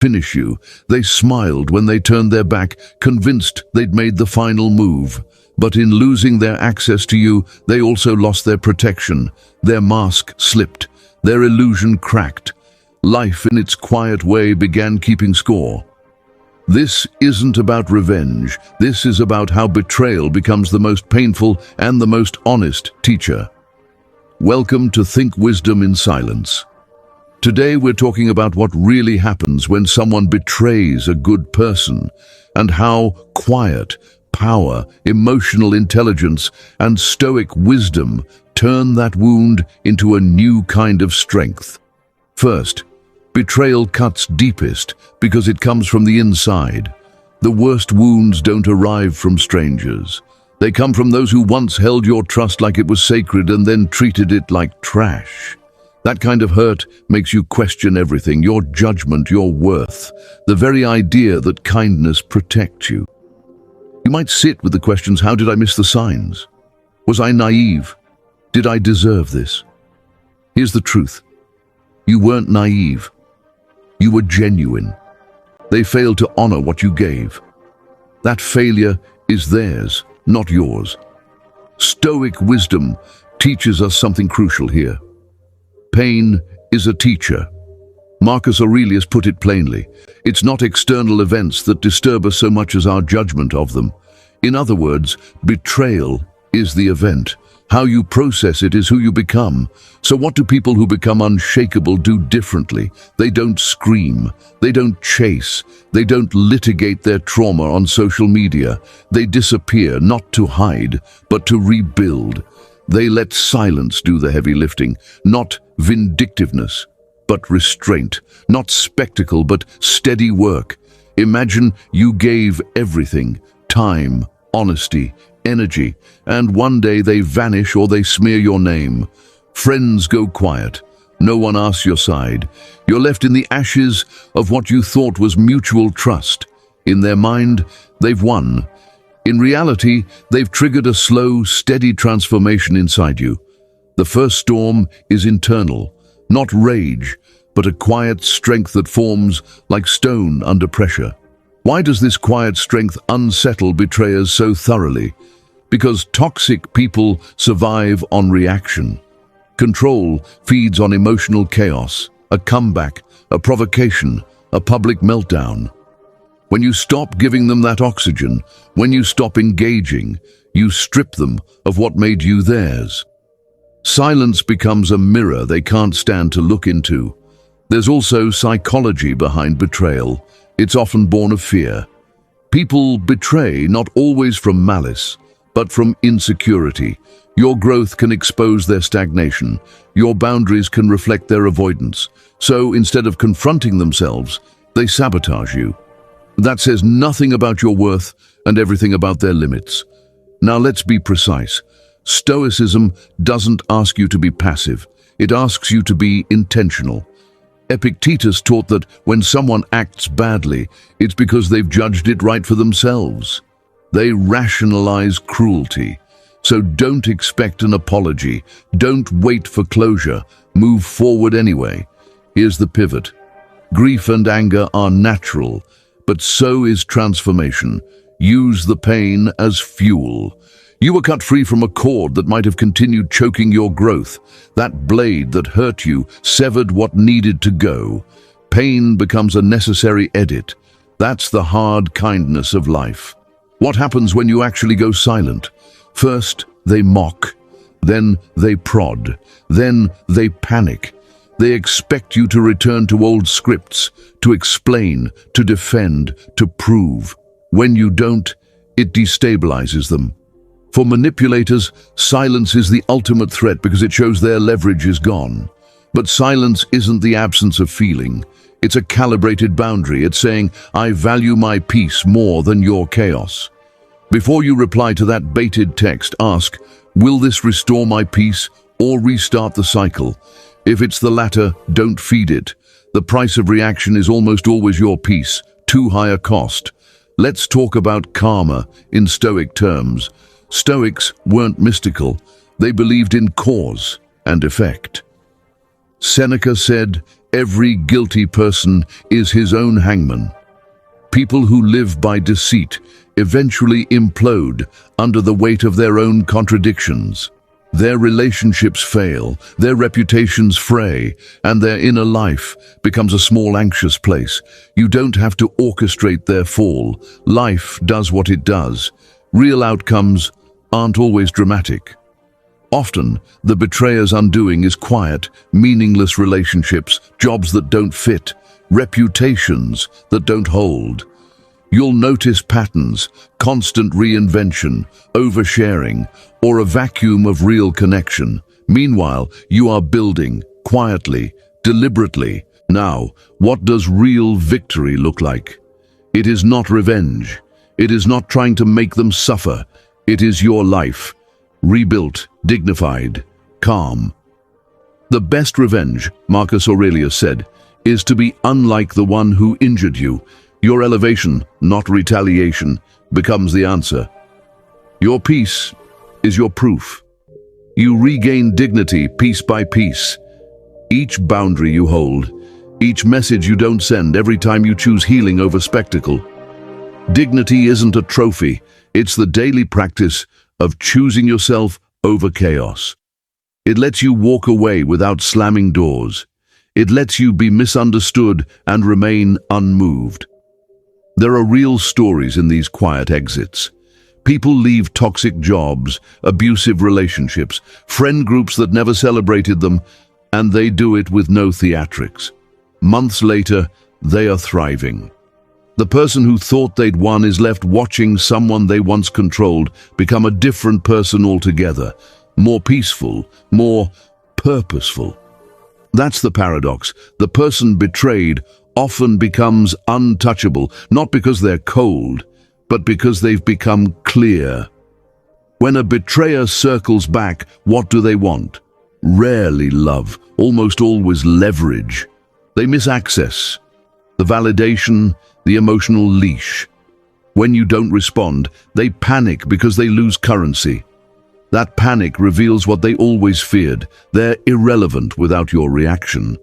finish you. They smiled when they turned their back, convinced they'd made the final move. But in losing their access to you, they also lost their protection. Their mask slipped, their illusion cracked. Life, in its quiet way, began keeping score. This isn't about revenge. This is about how betrayal becomes the most painful and the most honest teacher. Welcome to Think Wisdom in Silence. Today we're talking about what really happens when someone betrays a good person, and how quiet, power, emotional intelligence, and stoic wisdom turn that wound into a new kind of strength. First, betrayal cuts deepest because it comes from the inside. The worst wounds don't arrive from strangers. They come from those who once held your trust like it was sacred and then treated it like trash. That kind of hurt makes you question everything, your judgment, your worth, the very idea that kindness protects you. You might sit with the questions: how did I miss the signs? Was I naive? Did I deserve this? Here's the truth. You weren't naive. You were genuine. They failed to honor what you gave. That failure is theirs, not yours. Stoic wisdom teaches us something crucial here. Pain is a teacher. Marcus Aurelius put it plainly. It's not external events that disturb us so much as our judgment of them. In other words, betrayal is the event. How you process it is who you become. So what do people who become unshakable do differently? They don't scream. They don't chase. They don't litigate their trauma on social media. They disappear, not to hide, but to rebuild. They let silence do the heavy lifting, not vindictiveness, but restraint, not spectacle, but steady work. Imagine you gave everything: time, honesty, energy, and one day they vanish or they smear your name. Friends go quiet. No one asks your side. You're left in the ashes of what you thought was mutual trust. In their mind, they've won. In reality, they've triggered a slow, steady transformation inside you. The first storm is internal, not rage, but a quiet strength that forms like stone under pressure. Why does this quiet strength unsettle betrayers so thoroughly? Because toxic people survive on reaction. Control feeds on emotional chaos, a comeback, a provocation, a public meltdown. When you stop giving them that oxygen, when you stop engaging, you strip them of what made you theirs. Silence becomes a mirror they can't stand to look into. There's also psychology behind betrayal. It's often born of fear. People betray not always from malice, but from insecurity. Your growth can expose their stagnation. Your boundaries can reflect their avoidance. So instead of confronting themselves, they sabotage you. That says nothing about your worth and everything about their limits. Now let's be precise. Stoicism doesn't ask you to be passive. It asks you to be intentional. Epictetus taught that when someone acts badly, it's because they've judged it right for themselves. They rationalize cruelty. So don't expect an apology. Don't wait for closure. Move forward anyway. Here's the pivot. Grief and anger are natural, but so is transformation. Use the pain as fuel. You were cut free from a cord that might have continued choking your growth. That blade that hurt you severed what needed to go. Pain becomes a necessary edit. That's the hard kindness of life. What happens when you actually go silent? First, they mock. Then they prod. Then they panic. They expect you to return to old scripts, to explain, to defend, to prove. When you don't, it destabilizes them. For manipulators, silence is the ultimate threat because it shows their leverage is gone. But silence isn't the absence of feeling. It's a calibrated boundary. It's saying, I value my peace more than your chaos. Before you reply to that baited text, ask, will this restore my peace or restart the cycle? If it's the latter, don't feed it. The price of reaction is almost always your peace, too high a cost. Let's talk about karma in Stoic terms. Stoics weren't mystical. They believed in cause and effect. Seneca said, Every guilty person is his own hangman. People who live by deceit eventually implode under the weight of their own contradictions. Their relationships fail, their reputations fray, and their inner life becomes a small anxious place. You don't have to orchestrate their fall. Life does what it does. Real outcomes aren't always dramatic. Often, the betrayer's undoing is quiet, meaningless relationships, jobs that don't fit, reputations that don't hold. You'll notice patterns, constant reinvention, oversharing, or a vacuum of real connection. Meanwhile, you are building, quietly, deliberately. Now, what does real victory look like? It is not revenge. It is not trying to make them suffer. It is your life, rebuilt, dignified, calm. The best revenge, Marcus Aurelius said, is to be unlike the one who injured you. Your elevation, not retaliation, becomes the answer. Your peace is your proof. You regain dignity piece by piece. Each boundary you hold, each message you don't send, every time you choose healing over spectacle. Dignity isn't a trophy, it's the daily practice of choosing yourself over chaos. It lets you walk away without slamming doors. It lets you be misunderstood and remain unmoved. There are real stories in these quiet exits. People leave toxic jobs, abusive relationships, friend groups that never celebrated them, and they do it with no theatrics. Months later, they are thriving. The person who thought they'd won is left watching someone they once controlled become a different person altogether, more peaceful, more purposeful. That's the paradox. The person betrayed often becomes untouchable, not because they're cold, but because they've become clear. When a betrayer circles back, what do they want? Rarely love, almost always leverage. They miss access, the validation, the emotional leash. When you don't respond, they panic because they lose currency. That panic reveals what they always feared. They're irrelevant without your reaction.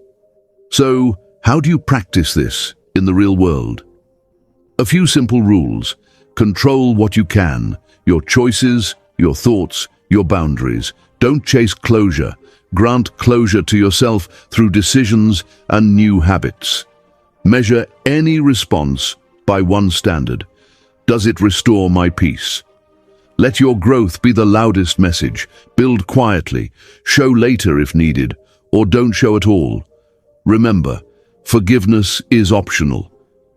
So, how do you practice this in the real world? A few simple rules. Control what you can, your choices, your thoughts, your boundaries. Don't chase closure. Grant closure to yourself through decisions and new habits. Measure any response by one standard. Does it restore my peace? Let your growth be the loudest message. Build quietly, show later if needed, or don't show at all. Remember, forgiveness is optional.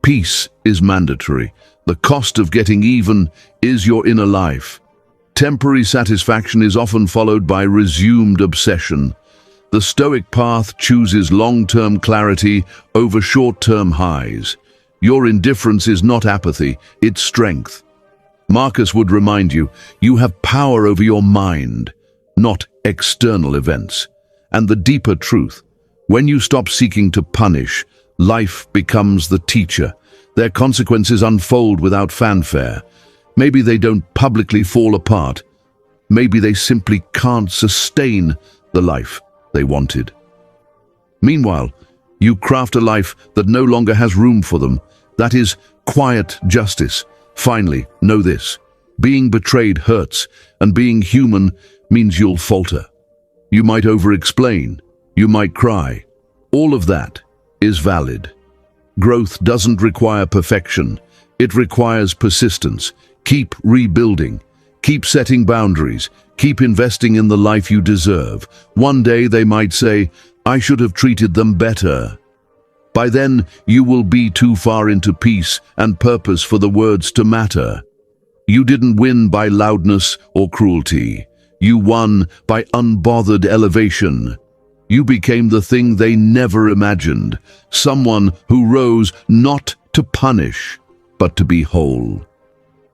Peace is mandatory. The cost of getting even is your inner life. Temporary satisfaction is often followed by resumed obsession. The Stoic path chooses long-term clarity over short-term highs. Your indifference is not apathy, it's strength. Marcus would remind you, you have power over your mind, not external events. And the deeper truth, when you stop seeking to punish, life becomes the teacher. Their consequences unfold without fanfare. Maybe they don't publicly fall apart. Maybe they simply can't sustain the life they wanted. Meanwhile, you craft a life that no longer has room for them. That is quiet justice. Finally, know this. Being betrayed hurts, and being human means you'll falter. You might over-explain. You might cry. All of that is valid. Growth doesn't require perfection. It requires persistence. Keep rebuilding. Keep setting boundaries. Keep investing in the life you deserve. One day they might say, I should have treated them better. By then, you will be too far into peace and purpose for the words to matter. You didn't win by loudness or cruelty. You won by unbothered elevation. You became the thing they never imagined, someone who rose not to punish, but to be whole.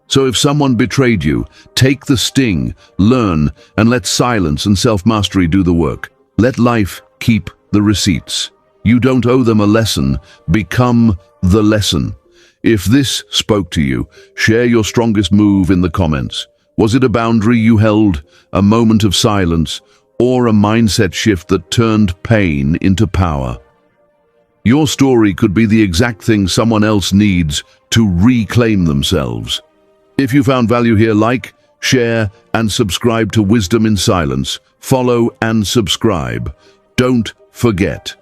So if someone betrayed you, take the sting, learn, and let silence and self-mastery do the work. Let life keep the receipts. You don't owe them a lesson. Become the lesson. If this spoke to you, share your strongest move in the comments. Was it a boundary you held, a moment of silence, or a mindset shift that turned pain into power? Your story could be the exact thing someone else needs to reclaim themselves. If you found value here, like, share, and subscribe to Wisdom in Silence. Follow and subscribe. Don't forget,